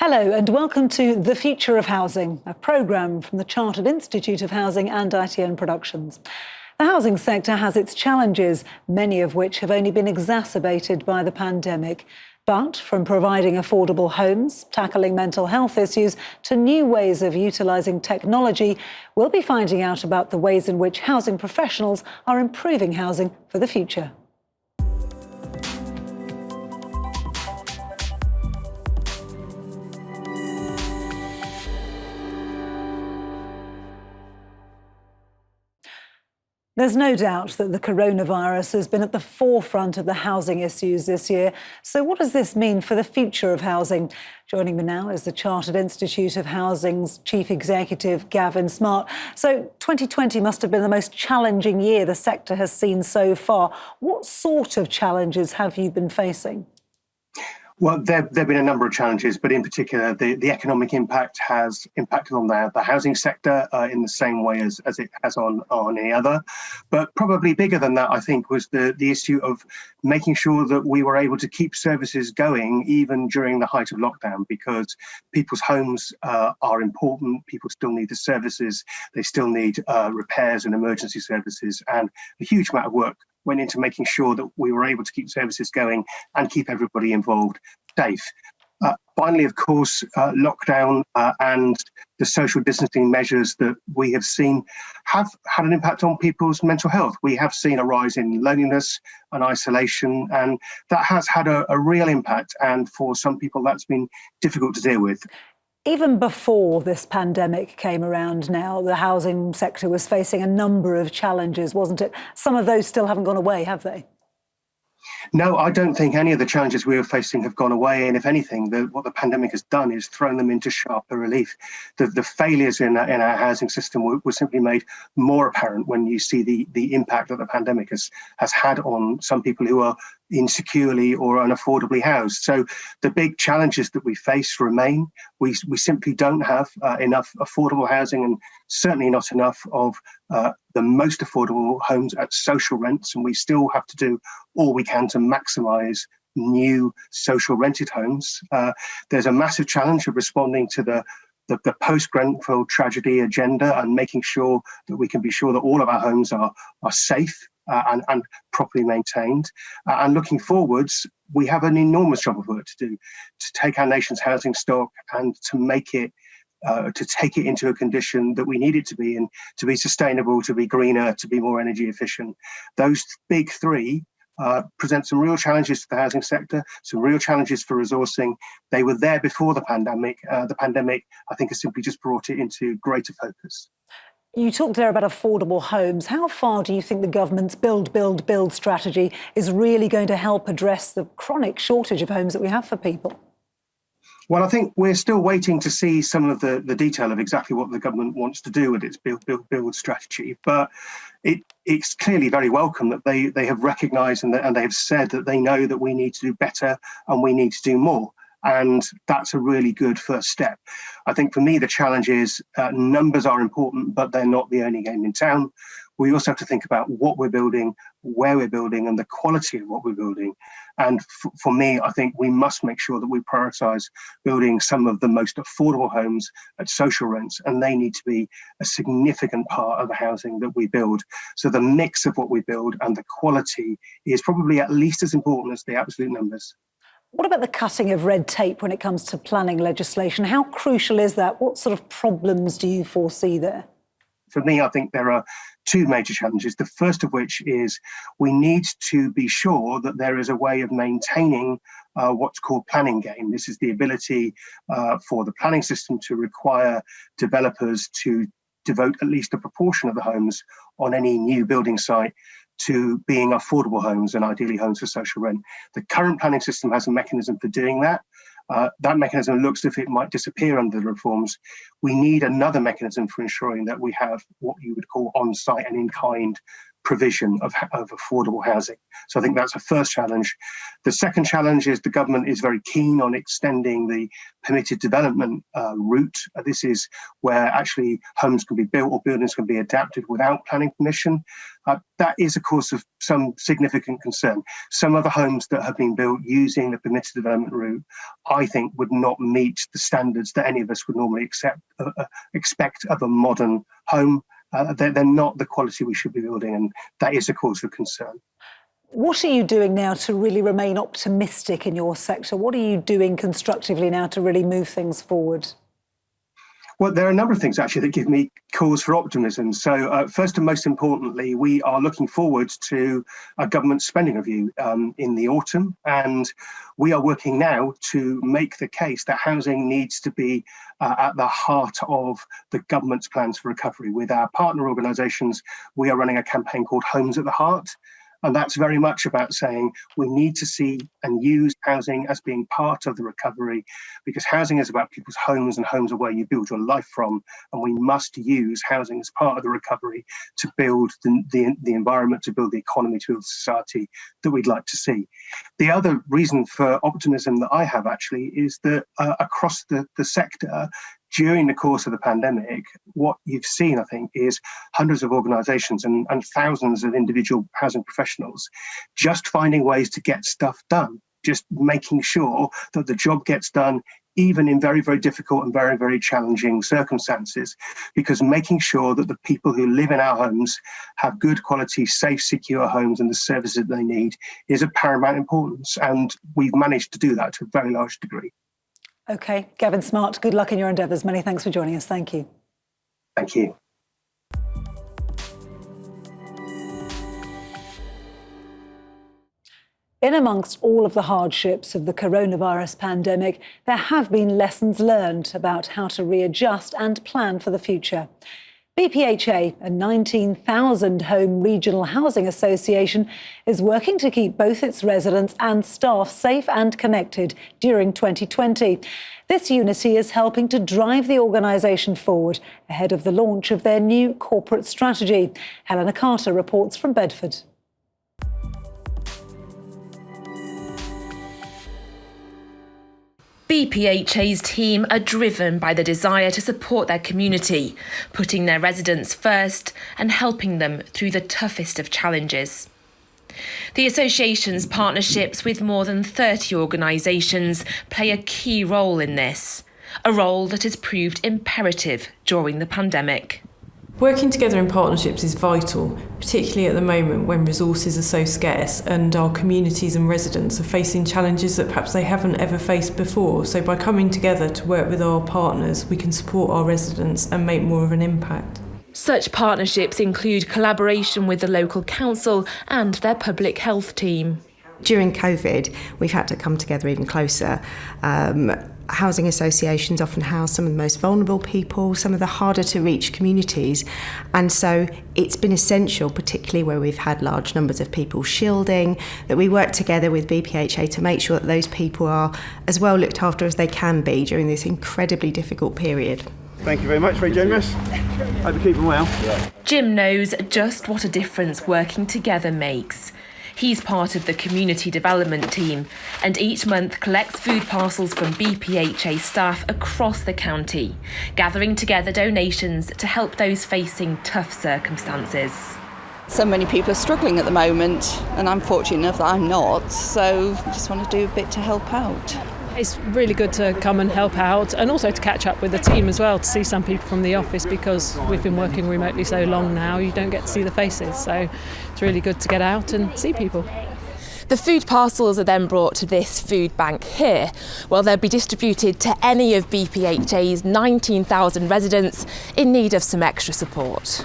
Hello and welcome to The Future of Housing, a programme from the Chartered Institute of Housing and ITN Productions. The housing sector has its challenges, many of which have only been exacerbated by the pandemic. But from providing affordable homes, tackling mental health issues, to new ways of utilising technology, we'll be finding out about the ways in which housing professionals are improving housing for the future. There's no doubt that the coronavirus has been at the forefront of the housing issues this year. So what does this mean for the future of housing? Joining me now is the Chartered Institute of Housing's Chief Executive, Gavin Smart. So 2020 must have been the most challenging year the sector has seen so far. What sort of challenges have you been facing? Well, there have been a number of challenges, but in particular, the economic impact has impacted on the housing sector in the same way as it has on any other. But probably bigger than that, I think, was the issue of making sure that we were able to keep services going even during the height of lockdown, because people's homes are important. People still need the services. They still need repairs and emergency services, and a huge amount of work went into making sure that we were able to keep services going and keep everybody involved safe. Finally, of course, lockdown and the social distancing measures that we have seen have had an impact on people's mental health. We have seen a rise in loneliness and isolation, and that has had a real impact. And for some people, that's been difficult to deal with. Even before this pandemic came around now, the housing sector was facing a number of challenges, wasn't it? Some of those still haven't gone away, have they? No, I don't think any of the challenges we were facing have gone away. And if anything, what the pandemic has done is thrown them into sharper relief. The failures in our housing system were simply made more apparent when you see the impact that the pandemic has had on some people who are insecurely or unaffordably housed. So the big challenges that we face remain. We simply don't have enough affordable housing, and certainly not enough of the most affordable homes at social rents. And we still have to do all we can to maximise new social rented homes. There's a massive challenge of responding to the post-Grenfell tragedy agenda and making sure that we can be sure that all of our homes are safe and properly maintained. And looking forwards, we have an enormous job of work to do to take our nation's housing stock and to make it to take it into a condition that we need it to be, and to be sustainable, to be greener, to be more energy efficient. Those big three present some real challenges to the housing sector, some real challenges for resourcing. They were there before the pandemic. The pandemic, I think, has simply just brought it into greater focus. You talked there about affordable homes. How far do you think the government's build strategy is really going to help address the chronic shortage of homes that we have for people? Well, I think we're still waiting to see some of the detail of exactly what the government wants to do with its build strategy. But it's clearly very welcome that they have recognised and they have said that they know that we need to do better and we need to do more. And that's a really good first step. I think for me, the challenge is numbers are important, but they're not the only game in town. We also have to think about what we're building, where we're building, and the quality of what we're building. And for me, I think we must make sure that we prioritise building some of the most affordable homes at social rents, and they need to be a significant part of the housing that we build. So the mix of what we build and the quality is probably at least as important as the absolute numbers. What about the cutting of red tape when it comes to planning legislation? How crucial is that? What sort of problems do you foresee there? For me, I think there are two major challenges. The first of which is we need to be sure that there is a way of maintaining what's called planning gain. This is the ability for the planning system to require developers to devote at least a proportion of the homes on any new building site to being affordable homes and ideally homes for social rent. The current planning system has a mechanism for doing that. That mechanism looks as if it might disappear under the reforms. We need another mechanism for ensuring that we have what you would call on-site and in-kind provision of affordable housing. So I think that's a first challenge. The second challenge is the government is very keen on extending the permitted development route. This is where actually homes can be built or buildings can be adapted without planning permission. That is a cause of some significant concern. Some of the homes that have been built using the permitted development route, I think, would not meet the standards that any of us would normally expect of a modern home. They're not the quality we should be building, and that is a cause of concern. What are you doing now to really remain optimistic in your sector? What are you doing constructively now to really move things forward? Well, there are a number of things actually that give me cause for optimism. So first and most importantly, we are looking forward to a government spending review in the autumn. And we are working now to make the case that housing needs to be at the heart of the government's plans for recovery. With our partner organisations, we are running a campaign called Homes at the Heart. And that's very much about saying we need to see and use housing as being part of the recovery, because housing is about people's homes, and homes are where you build your life from. And we must use housing as part of the recovery to build the environment, to build the economy, to build the society that we'd like to see. The other reason for optimism that I have actually is that across the sector, during the course of the pandemic, what you've seen, I think, is hundreds of organisations and thousands of individual housing professionals just finding ways to get stuff done, just making sure that the job gets done, even in very, very difficult and very, very challenging circumstances, because making sure that the people who live in our homes have good quality, safe, secure homes and the services that they need is of paramount importance. And we've managed to do that to a very large degree. OK, Gavin Smart, good luck in your endeavours. Many thanks for joining us. Thank you. Thank you. In amongst all of the hardships of the coronavirus pandemic, there have been lessons learned about how to readjust and plan for the future. BPHA, a 19,000-home regional housing association, is working to keep both its residents and staff safe and connected during 2020. This unity is helping to drive the organisation forward ahead of the launch of their new corporate strategy. Helena Carter reports from Bedford. BPHA's team are driven by the desire to support their community, putting their residents first and helping them through the toughest of challenges. The association's partnerships with more than 30 organisations play a key role in this, a role that has proved imperative during the pandemic. Working together in partnerships is vital, particularly at the moment when resources are so scarce and our communities and residents are facing challenges that perhaps they haven't ever faced before. So by coming together to work with our partners, we can support our residents and make more of an impact. Such partnerships include collaboration with the local council and their public health team. During COVID, we've had to come together even closer. Housing associations often house some of the most vulnerable people, some of the harder to reach communities. And so it's been essential, particularly where we've had large numbers of people shielding, that we work together with BPHA to make sure that those people are as well looked after as they can be during this incredibly difficult period. Thank you very much, very generous. Hope you're keeping well. Jim knows just what a difference working together makes. He's part of the community development team and each month collects food parcels from BPHA staff across the county, gathering together donations to help those facing tough circumstances. So many people are struggling at the moment and I'm fortunate enough that I'm not, so I just want to do a bit to help out. It's really good to come and help out and also to catch up with the team as well, to see some people from the office, because we've been working remotely so long now, you don't get to see the faces. So it's really good to get out and see people. The food parcels are then brought to this food bank here. Well, they'll be distributed to any of BPHA's 19,000 residents in need of some extra support.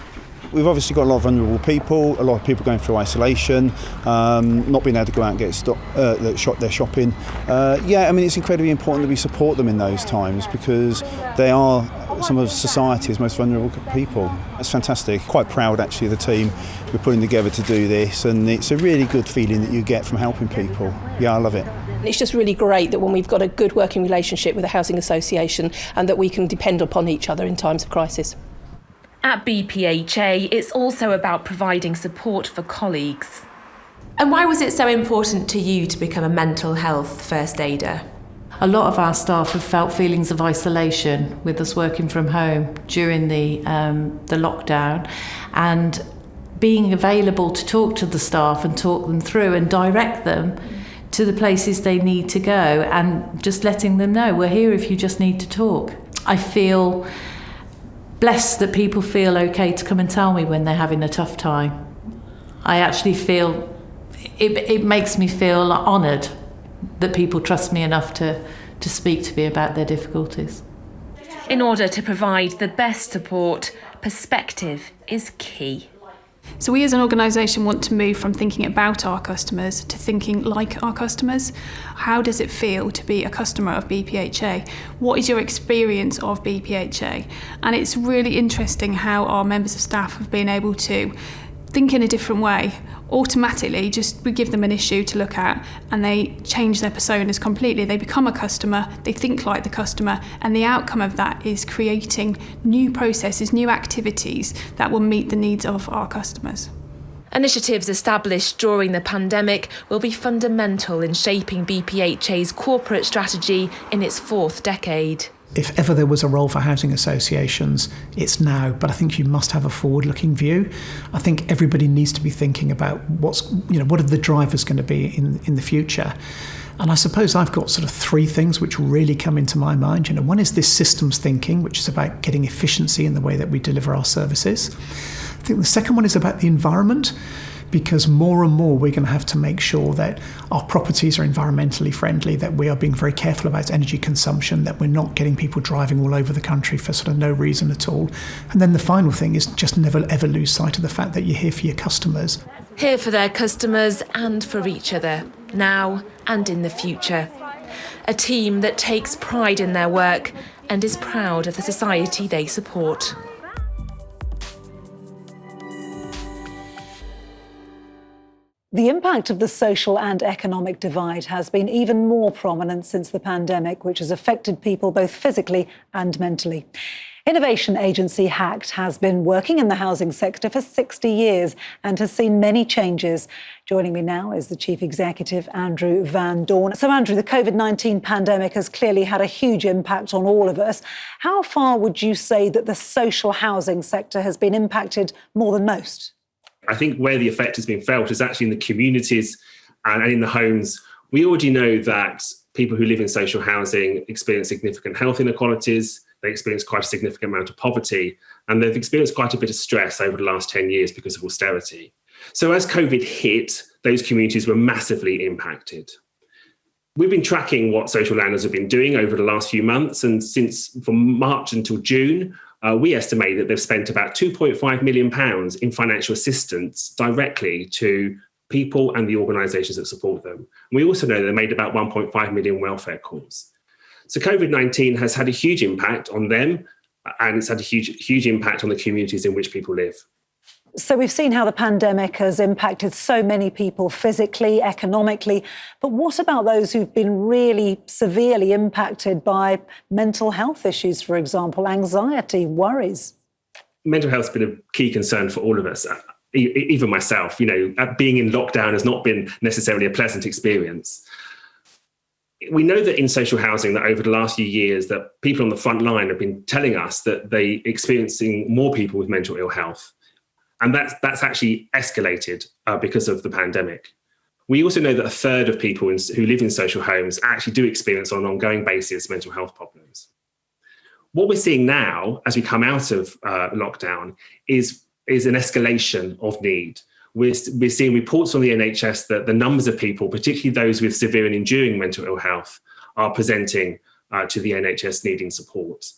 We've obviously got a lot of vulnerable people, a lot of people going through isolation, not being able to go out and get their shopping. It's incredibly important that we support them in those times because they are some of society's most vulnerable people. It's fantastic. Quite proud actually of the team we're putting together to do this, and it's a really good feeling that you get from helping people. Yeah, I love it. It's just really great that when we've got a good working relationship with a housing association and that we can depend upon each other in times of crisis. At BPHA, it's also about providing support for colleagues. And why was it so important to you to become a mental health first aider? A lot of our staff have felt feelings of isolation with us working from home during the lockdown, and being available to talk to the staff and talk them through and direct them to the places they need to go, and just letting them know we're here if you just need to talk. I feel blessed that people feel okay to come and tell me when they're having a tough time. I actually feel it makes me feel honoured that people trust me enough to speak to me about their difficulties. In order to provide the best support, perspective is key. So we as an organisation want to move from thinking about our customers to thinking like our customers. How does it feel to be a customer of BPHA? What is your experience of BPHA? And it's really interesting how our members of staff have been able to think in a different way. Automatically, we give them an issue to look at and they change their personas completely. They become a customer, they think like the customer, and the outcome of that is creating new processes, new activities that will meet the needs of our customers. Initiatives established during the pandemic will be fundamental in shaping BPHA's corporate strategy in its fourth decade. If ever there was a role for housing associations, it's now, but I think you must have a forward-looking view. I think everybody needs to be thinking about what are the drivers going to be in the future. And I suppose I've got sort of three things which really come into my mind. One is this systems thinking, which is about getting efficiency in the way that we deliver our services. I think the second one is about the environment, because more and more we're going to have to make sure that our properties are environmentally friendly, that we are being very careful about energy consumption, that we're not getting people driving all over the country for sort of no reason at all. And then the final thing is just never ever lose sight of the fact that you're here for your customers. Here for their customers and for each other, now and in the future. A team that takes pride in their work and is proud of the society they support. The impact of the social and economic divide has been even more prominent since the pandemic, which has affected people both physically and mentally. Innovation agency HACT has been working in the housing sector for 60 years and has seen many changes. Joining me now is the Chief Executive, Andrew Van Doorn. So, Andrew, the COVID-19 pandemic has clearly had a huge impact on all of us. How far would you say that the social housing sector has been impacted more than most? I think where the effect has been felt is actually in the communities and in the homes. We already know that people who live in social housing experience significant health inequalities, they experience quite a significant amount of poverty, and they've experienced quite a bit of stress over the last 10 years because of austerity. So as COVID hit, those communities were massively impacted. We've been tracking what social landlords have been doing over the last few months, and from March until June, we estimate that they've spent about £2.5 million in financial assistance directly to people and the organisations that support them. We also know they made about 1.5 million welfare calls. So COVID-19 has had a huge impact on them, and it's had a huge impact on the communities in which people live. So we've seen how the pandemic has impacted so many people physically, economically, but what about those who've been really severely impacted by mental health issues, for example, anxiety, worries? Mental health has been a key concern for all of us, even myself. Being in lockdown has not been necessarily a pleasant experience. We know that in social housing that over the last few years that people on the front line have been telling us that they're experiencing more people with mental ill health. And that's actually escalated because of the pandemic. We also know that a third of people who live in social homes actually do experience on an ongoing basis mental health problems. What we're seeing now as we come out of lockdown is an escalation of need. We're seeing reports from the NHS that the numbers of people, particularly those with severe and enduring mental ill health, are presenting to the NHS needing support.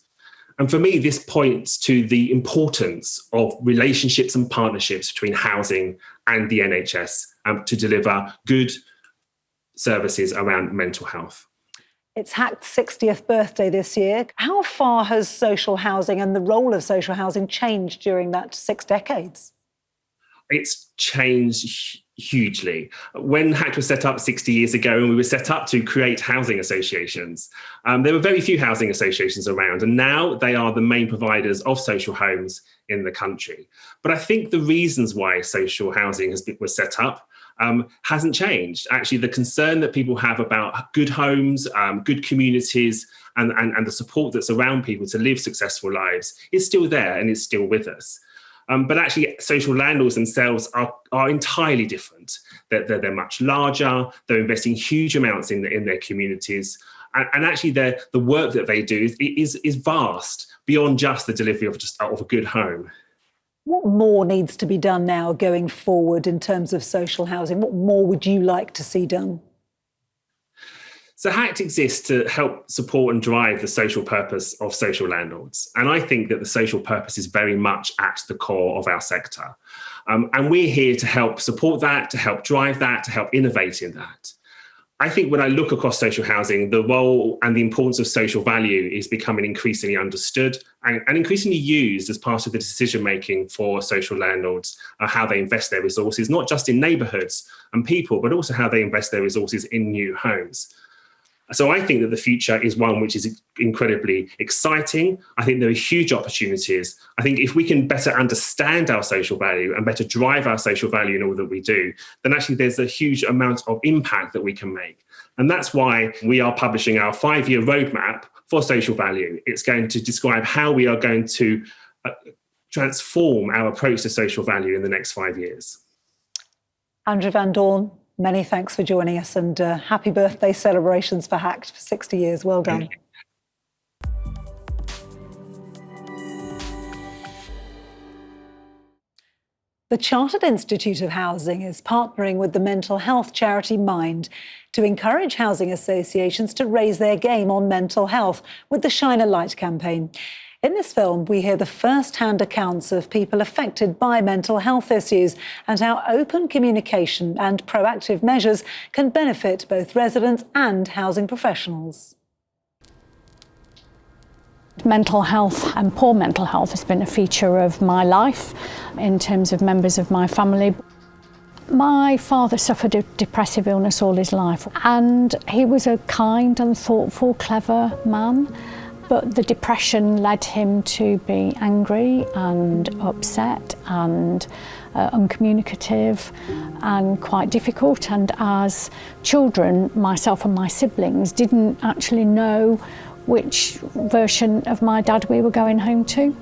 And for me, this points to the importance of relationships and partnerships between housing and the NHS to deliver good services around mental health. It's HACT's 60th birthday this year. How far has social housing and the role of social housing changed during that 6 decades? It's changed hugely. When HACT was set up 60 years ago, and we were set up to create housing associations, there were very few housing associations around, and now they are the main providers of social homes in the country. But I think the reasons why social housing was set up hasn't changed. Actually, the concern that people have about good homes, good communities, and the support that's around people to live successful lives is still there and is still with us. But actually, social landlords themselves are entirely different. They're much larger. They're investing huge amounts in their communities, and actually, the work that they do is vast beyond just the delivery of a good home. What more needs to be done now going forward in terms of social housing? What more would you like to see done? So HACT exists to help support and drive the social purpose of social landlords. And I think that the social purpose is very much at the core of our sector. And we're here to help support that, to help drive that, to help innovate in that. I think when I look across social housing, the role and the importance of social value is becoming increasingly understood and increasingly used as part of the decision-making for social landlords, how they invest their resources, not just in neighbourhoods and people, but also how they invest their resources in new homes. So I think that the future is one which is incredibly exciting. I think there are huge opportunities. I think if we can better understand our social value and better drive our social value in all that we do, then actually there's a huge amount of impact that we can make. And that's why we are publishing our 5-year roadmap for social value. It's going to describe how we are going to transform our approach to social value in the next 5 years. Andrew Van Dorn, many thanks for joining us, and happy birthday celebrations for HACT for 60 years. Well done. The Chartered Institute of Housing is partnering with the mental health charity Mind to encourage housing associations to raise their game on mental health with the Shine a Light campaign. In this film, we hear the first-hand accounts of people affected by mental health issues and how open communication and proactive measures can benefit both residents and housing professionals. Mental health and poor mental health has been a feature of my life in terms of members of my family. My father suffered a depressive illness all his life, and he was a kind and thoughtful, clever man. But the depression led him to be angry and upset and uncommunicative and quite difficult. And as children, myself and my siblings didn't actually know which version of my dad we were going home to.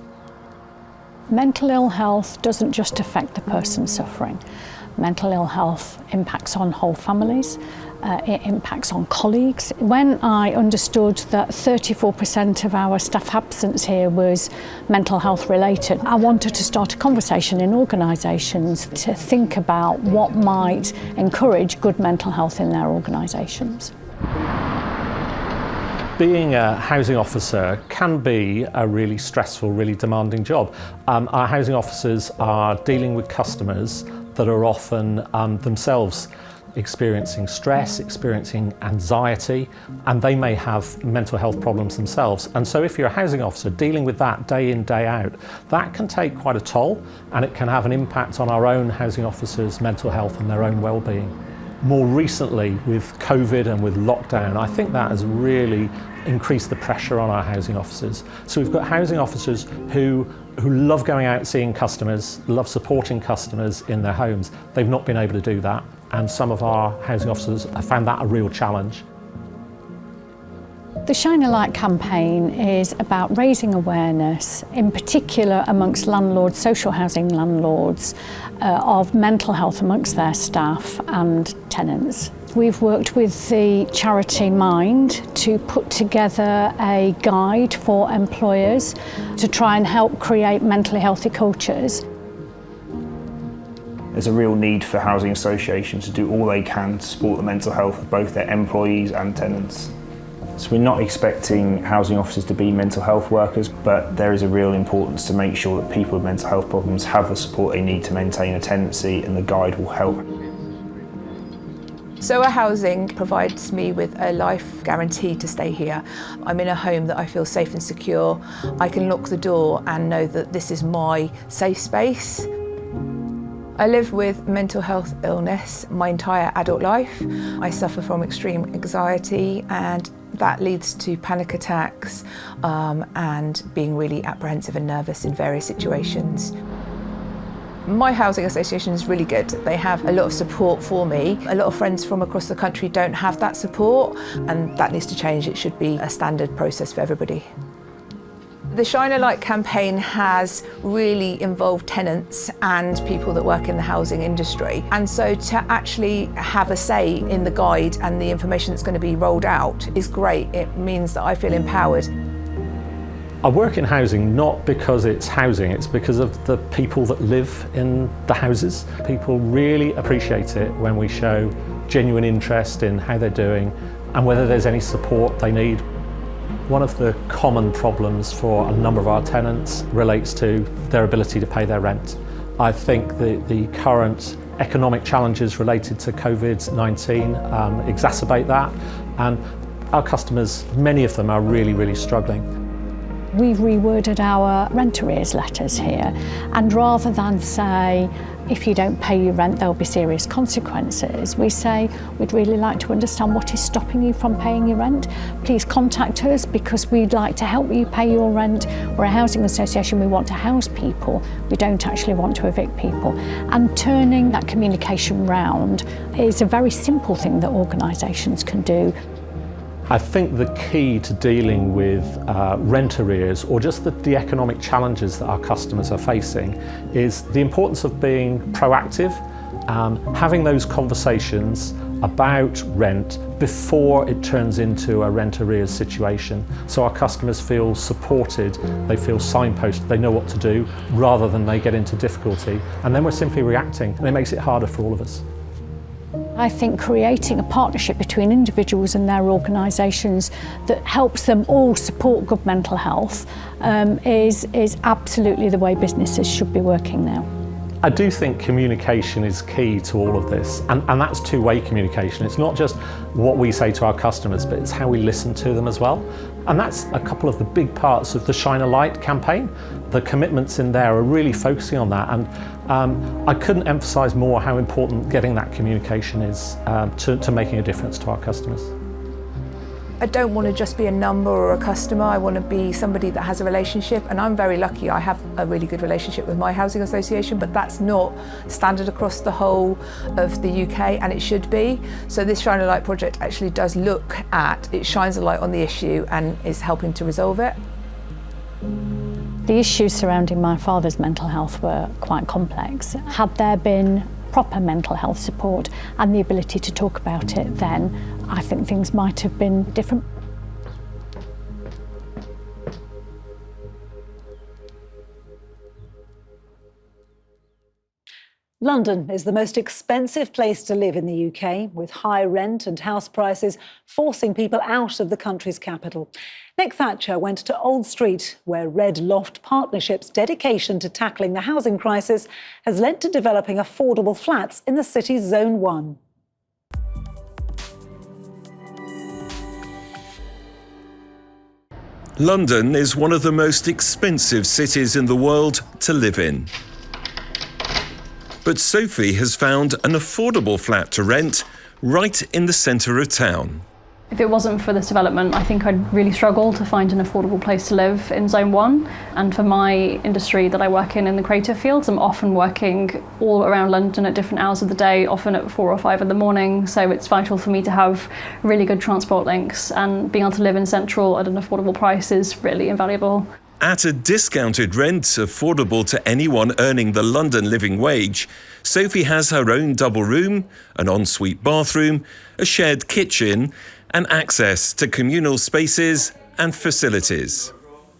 Mental ill health doesn't just affect the person suffering. Mental ill health impacts on whole families. It impacts on colleagues. When I understood that 34% of our staff absence here was mental health related, I wanted to start a conversation in organisations to think about what might encourage good mental health in their organisations. Being a housing officer can be a really stressful, really demanding job. Our housing officers are dealing with customers that are often themselves experiencing stress, experiencing anxiety, and they may have mental health problems themselves. And so if you're a housing officer dealing with that day in, day out, that can take quite a toll, and it can have an impact on our own housing officers' mental health and their own well-being. More recently, with COVID and with lockdown, I think that has really increased the pressure on our housing officers. So we've got housing officers who love going out seeing customers, love supporting customers in their homes. They've not been able to do that, and some of our housing officers have found that a real challenge. The Shine a Light campaign is about raising awareness, in particular amongst landlords, social housing landlords, of mental health amongst their staff and tenants. We've worked with the charity Mind to put together a guide for employers to try and help create mentally healthy cultures. There's a real need for housing associations to do all they can to support the mental health of both their employees and tenants. So we're not expecting housing officers to be mental health workers, but there is a real importance to make sure that people with mental health problems have the support they need to maintain a tenancy, and the guide will help. SOA Housing provides me with a life guarantee to stay here. I'm in a home that I feel safe and secure. I can lock the door and know that this is my safe space. I live with mental health illness my entire adult life. I suffer from extreme anxiety, and that leads to panic attacks and being really apprehensive and nervous in various situations. My housing association is really good. They have a lot of support for me. A lot of friends from across the country don't have that support, and that needs to change. It should be a standard process for everybody. The Shine a Light campaign has really involved tenants and people that work in the housing industry. And so to actually have a say in the guide and the information that's going to be rolled out is great. It means that I feel empowered. I work in housing not because it's housing, it's because of the people that live in the houses. People really appreciate it when we show genuine interest in how they're doing and whether there's any support they need. One of the common problems for a number of our tenants relates to their ability to pay their rent. I think the current economic challenges related to COVID-19 exacerbate that, and our customers, many of them are really struggling. We've reworded our rent arrears letters here, and rather than say, if you don't pay your rent, there'll be serious consequences, we say, we'd really like to understand what is stopping you from paying your rent. Please contact us because we'd like to help you pay your rent. We're a housing association, we want to house people, we don't actually want to evict people. And turning that communication round is a very simple thing that organisations can do. I think the key to dealing with rent arrears or just the economic challenges that our customers are facing is the importance of being proactive, having those conversations about rent before it turns into a rent arrears situation, so our customers feel supported, they feel signposted, they know what to do rather than they get into difficulty, and then we're simply reacting, and it makes it harder for all of us. I think creating a partnership between individuals and their organisations that helps them all support good mental health is absolutely the way businesses should be working now. I do think communication is key to all of this, and that's two-way communication. It's not just what we say to our customers, but it's how we listen to them as well. And that's a couple of the big parts of the Shine a Light campaign. The commitments in there are really focusing on that, and I couldn't emphasise more how important getting that communication is to making a difference to our customers. I don't want to just be a number or a customer, I want to be somebody that has a relationship, and I'm very lucky I have a really good relationship with my housing association, but that's not standard across the whole of the UK, and it should be. So this Shine a Light project actually does look at, it shines a light on the issue and is helping to resolve it. The issues surrounding my father's mental health were quite complex. Had there been proper mental health support and the ability to talk about it then, I think things might have been different. London is the most expensive place to live in the UK, with high rent and house prices forcing people out of the country's capital. Nick Thatcher went to Old Street, where Red Loft Partnership's dedication to tackling the housing crisis has led to developing affordable flats in the city's Zone 1. London is one of the most expensive cities in the world to live in. But Sophie has found an affordable flat to rent right in the centre of town. If it wasn't for this development, I think I'd really struggle to find an affordable place to live in Zone 1. And for my industry that I work in the creative fields, I'm often working all around London at different hours of the day, often at 4 or 5 in the morning. So it's vital for me to have really good transport links, and being able to live in Central at an affordable price is really invaluable. At a discounted rent affordable to anyone earning the London living wage, Sophie has her own double room, an ensuite bathroom, a shared kitchen, and access to communal spaces and facilities.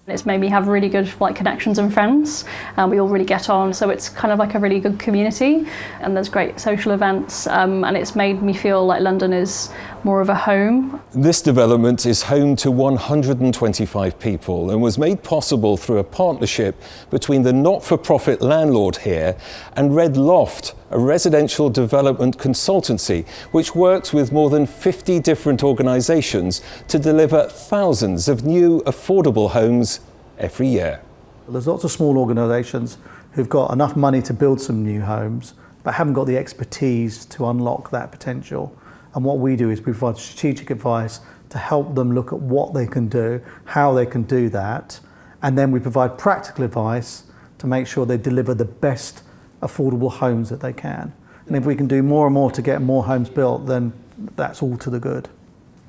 It's made me have really good connections and friends, and we all really get on, so it's kind of like a really good community, and there's great social events, and it's made me feel like London is more of a home. This development is home to 125 people and was made possible through a partnership between the not-for-profit landlord here and Red Loft, a residential development consultancy which works with more than 50 different organisations to deliver thousands of new affordable homes every year. There's lots of small organisations who've got enough money to build some new homes but haven't got the expertise to unlock that potential. And what we do is provide strategic advice to help them look at what they can do, how they can do that, and then we provide practical advice to make sure they deliver the best affordable homes that they can. And if we can do more and more to get more homes built, then that's all to the good.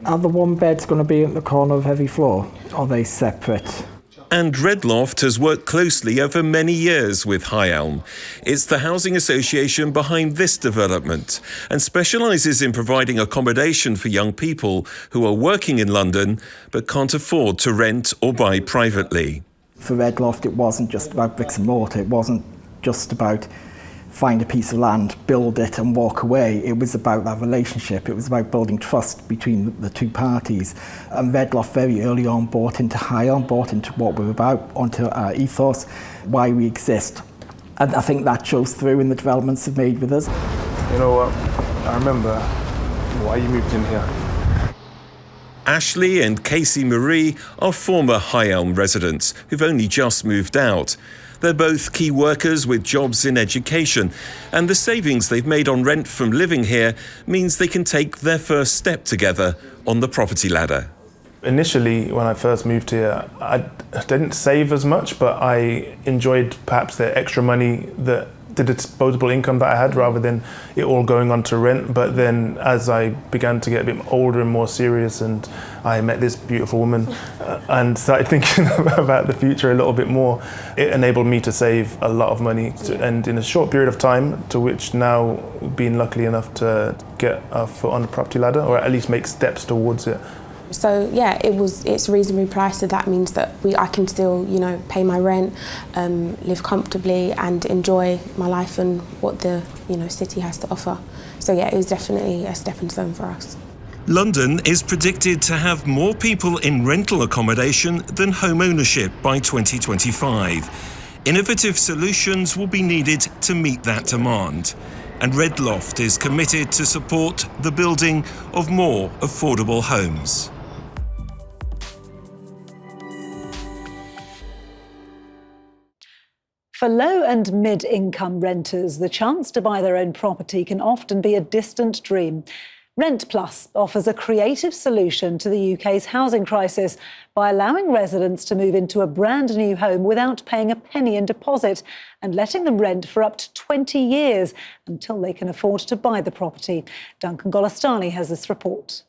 Are the one beds going to be at the corner of heavy floor? Are they separate? And Redloft has worked closely over many years with High Elm. It's the housing association behind this development and specialises in providing accommodation for young people who are working in London but can't afford to rent or buy privately. For Redloft, it wasn't just about bricks and mortar. It wasn't just about find a piece of land, build it and walk away. It was about that relationship. It was about building trust between the two parties. And Redloft very early on bought into High Elm, bought into what we're about, onto our ethos, why we exist. And I think that shows through in the developments they've made with us. You know what? I remember why you moved in here. Ashley and Casey Marie are former High Elm residents who've only just moved out. They're both key workers with jobs in education, and the savings they've made on rent from living here means they can take their first step together on the property ladder. Initially, when I first moved here, I didn't save as much, but I enjoyed perhaps the extra money, the disposable income that I had, rather than it all going on to rent. But then as I began to get a bit older and more serious, and I met this beautiful woman and started thinking about the future a little bit more, it enabled me to save a lot of money. And in a short period of time, to which now being lucky enough to get a foot on the property ladder, or at least make steps towards it. So yeah, it's reasonably priced, so that means that I can still, pay my rent, live comfortably and enjoy my life and what the, city has to offer. So yeah, it was definitely a stepping stone for us. London is predicted to have more people in rental accommodation than home ownership by 2025. Innovative solutions will be needed to meet that demand. And Redloft is committed to support the building of more affordable homes. For low and mid-income renters, the chance to buy their own property can often be a distant dream. Rent Plus offers a creative solution to the UK's housing crisis by allowing residents to move into a brand new home without paying a penny in deposit and letting them rent for up to 20 years until they can afford to buy the property. Duncan Golestani has this report.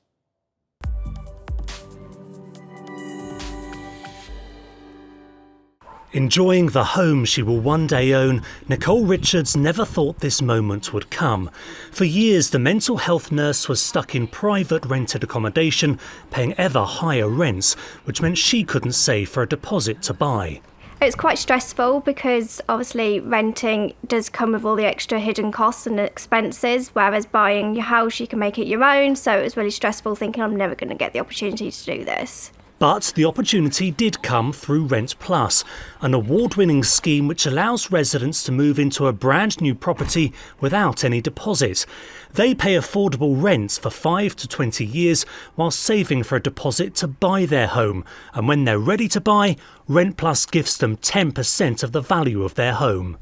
Enjoying the home she will one day own, Nicole Richards never thought this moment would come. For years, the mental health nurse was stuck in private rented accommodation, paying ever higher rents, which meant she couldn't save for a deposit to buy. It's quite stressful because obviously renting does come with all the extra hidden costs and expenses, whereas buying your house, you can make it your own. So it was really stressful thinking I'm never going to get the opportunity to do this. But the opportunity did come through Rent Plus, an award-winning scheme which allows residents to move into a brand new property without any deposit. They pay affordable rents for 5 to 20 years while saving for a deposit to buy their home. And when they're ready to buy, Rent Plus gives them 10% of the value of their home.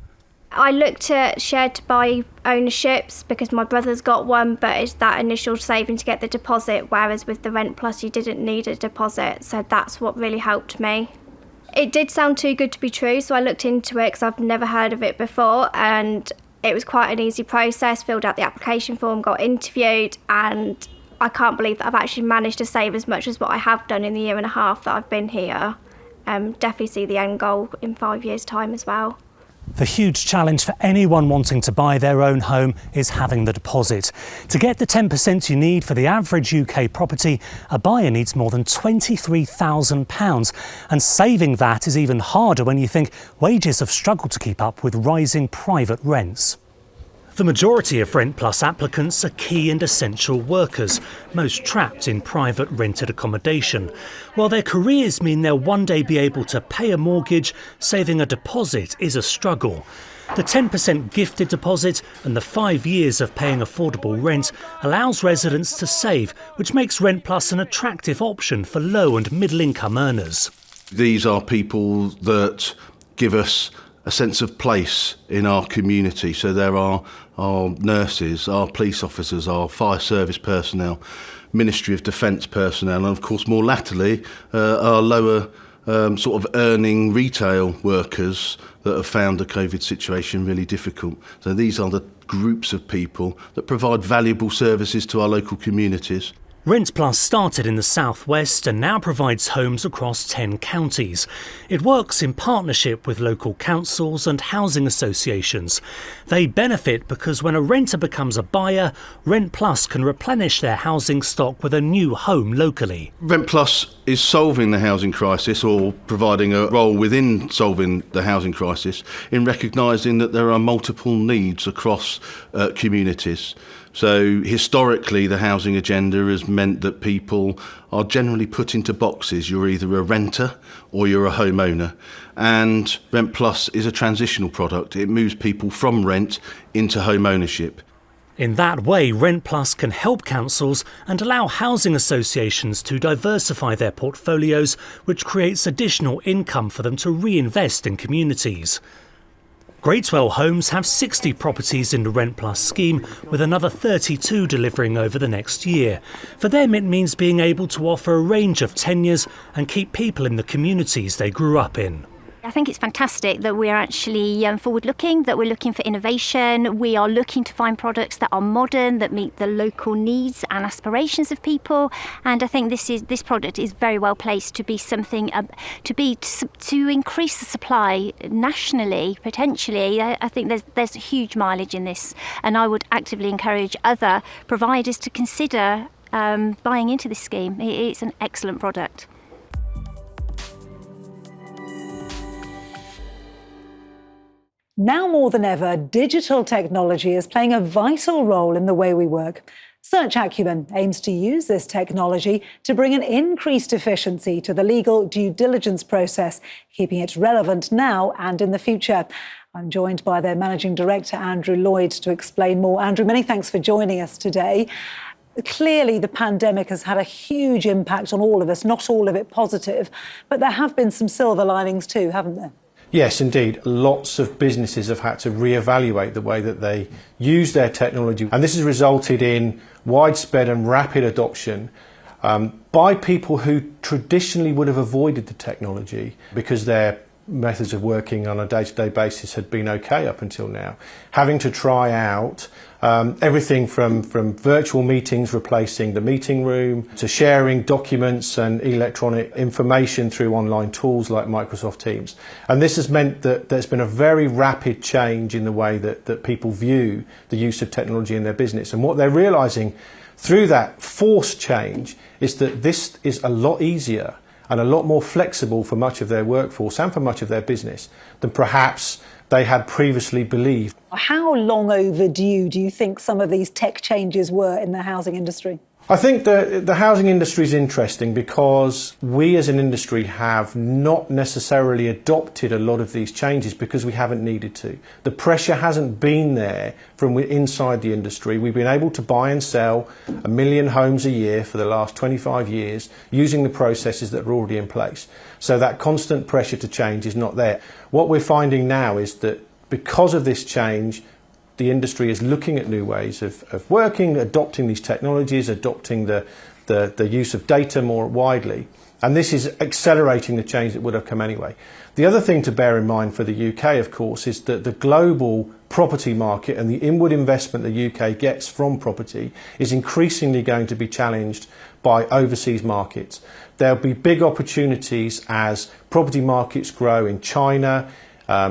I looked at shared to buy ownerships because my brother's got one, but it's that initial saving to get the deposit, whereas with the Rent Plus you didn't need a deposit, so that's what really helped me. It did sound too good to be true, so I looked into it because I've never heard of it before, and it was quite an easy process. Filled out the application form, got interviewed, and I can't believe that I've actually managed to save as much as what I have done in the year and a half that I've been here. Definitely see the end goal in 5 years' time as well. The huge challenge for anyone wanting to buy their own home is having the deposit. To get the 10% you need for the average UK property, a buyer needs more than £23,000. And saving that is even harder when you think wages have struggled to keep up with rising private rents. The majority of Rent Plus applicants are key and essential workers, most trapped in private rented accommodation. While their careers mean they'll one day be able to pay a mortgage, saving a deposit is a struggle. The 10% gifted deposit and the 5 years of paying affordable rent allows residents to save, which makes Rent Plus an attractive option for low and middle income earners. These are people that give us a sense of place in our community. So there are our nurses, our police officers, our fire service personnel, Ministry of Defence personnel, and of course more latterly our lower sort of earning retail workers that have found the COVID situation really difficult. So these are the groups of people that provide valuable services to our local communities. Rent Plus started in the southwest and now provides homes across 10 counties. It works in partnership with local councils and housing associations. They benefit because when a renter becomes a buyer, Rent Plus can replenish their housing stock with a new home locally. Rent Plus is solving the housing crisis, or providing a role within solving the housing crisis, in recognising that there are multiple needs across communities. So historically, the housing agenda has meant that people are generally put into boxes. You're either a renter or you're a homeowner. And Rent Plus is a transitional product. It moves people from rent into home ownership. In that way, Rent Plus can help councils and allow housing associations to diversify their portfolios, which creates additional income for them to reinvest in communities. Greatswell Homes have 60 properties in the Rent Plus scheme, with another 32 delivering over the next year. For them, it means being able to offer a range of tenures and keep people in the communities they grew up in. I think it's fantastic that we're actually forward-looking, that we're looking for innovation. We are looking to find products that are modern, that meet the local needs and aspirations of people. And I think this product is very well placed to be something to increase the supply nationally, potentially. I think there's huge mileage in this, and I would actively encourage other providers to consider buying into this scheme. It's an excellent product. Now more than ever, digital technology is playing a vital role in the way we work. Search Acumen aims to use this technology to bring an increased efficiency to the legal due diligence process, keeping it relevant now and in the future. I'm joined by their Managing Director, Andrew Lloyd, to explain more. Andrew, many thanks for joining us today. Clearly, the pandemic has had a huge impact on all of us, not all of it positive, but there have been some silver linings too, haven't there? Yes, indeed. Lots of businesses have had to reevaluate the way that they use their technology. And this has resulted in widespread and rapid adoption by people who traditionally would have avoided the technology because their methods of working on a day-to-day basis had been okay up until now. Having to try out everything from virtual meetings replacing the meeting room to sharing documents and electronic information through online tools like Microsoft Teams. And this has meant that there's been a very rapid change in the way that people view the use of technology in their business. And what they're realising through that forced change is that this is a lot easier and a lot more flexible for much of their workforce and for much of their business than perhaps they had previously believed. How long overdue do you think some of these tech changes were in the housing industry? I think the housing industry is interesting because we as an industry have not necessarily adopted a lot of these changes because we haven't needed to. The pressure hasn't been there from inside the industry. We've been able to buy and sell 1 million homes a year for the last 25 years using the processes that are already in place. So that constant pressure to change is not there. What we're finding now is that because of this change, the industry is looking at new ways of working, adopting these technologies, adopting the use of data more widely. And this is accelerating the change that would have come anyway. The other thing to bear in mind for the UK, of course, is that the global property market and the inward investment the UK gets from property is increasingly going to be challenged by overseas markets. There'll be big opportunities as property markets grow in China,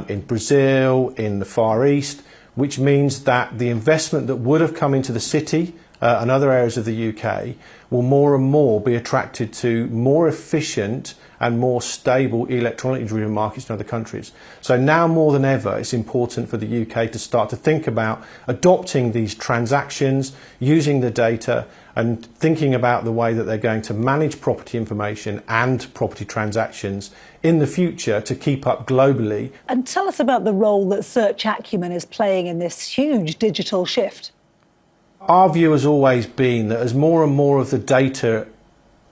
in Brazil, in the Far East, which means that the investment that would have come into the city and other areas of the UK will more and more be attracted to more efficient and more stable electronically driven markets in other countries. So now more than ever, it's important for the UK to start to think about adopting these transactions, using the data and thinking about the way that they're going to manage property information and property transactions in the future to keep up globally. And tell us about the role that Search Acumen is playing in this huge digital shift. Our view has always been that as more and more of the data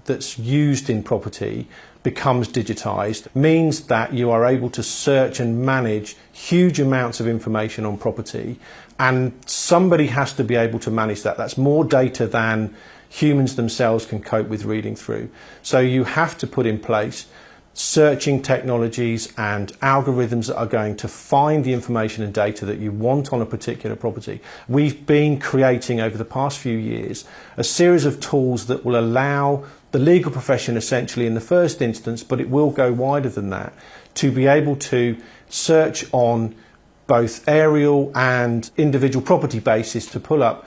that's used in property becomes digitised means that you are able to search and manage huge amounts of information on property, and somebody has to be able to manage that. That's more data than humans themselves can cope with reading through. So you have to put in place searching technologies and algorithms that are going to find the information and data that you want on a particular property. We've been creating over the past few years a series of tools that will allow the legal profession, essentially in the first instance, but it will go wider than that, to be able to search on both aerial and individual property basis to pull up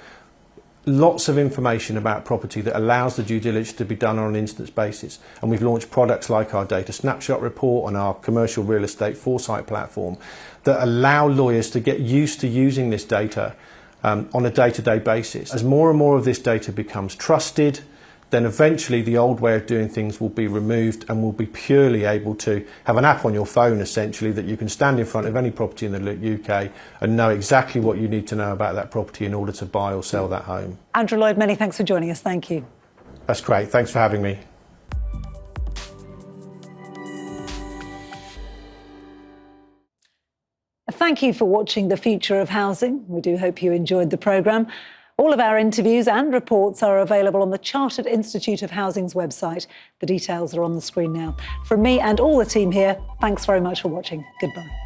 lots of information about property that allows the due diligence to be done on an instance basis. And we've launched products like our data snapshot report and our commercial real estate foresight platform that allow lawyers to get used to using this data on a day-to-day basis. As more and more of this data becomes trusted, then eventually the old way of doing things will be removed, and we'll be purely able to have an app on your phone essentially that you can stand in front of any property in the UK and know exactly what you need to know about that property in order to buy or sell that home. Andrew Lloyd, many thanks for joining us. Thank you. That's great. Thanks for having me. Thank you for watching The Future of Housing. We do hope you enjoyed the programme. All of our interviews and reports are available on the Chartered Institute of Housing's website. The details are on the screen now. From me and all the team here, thanks very much for watching. Goodbye.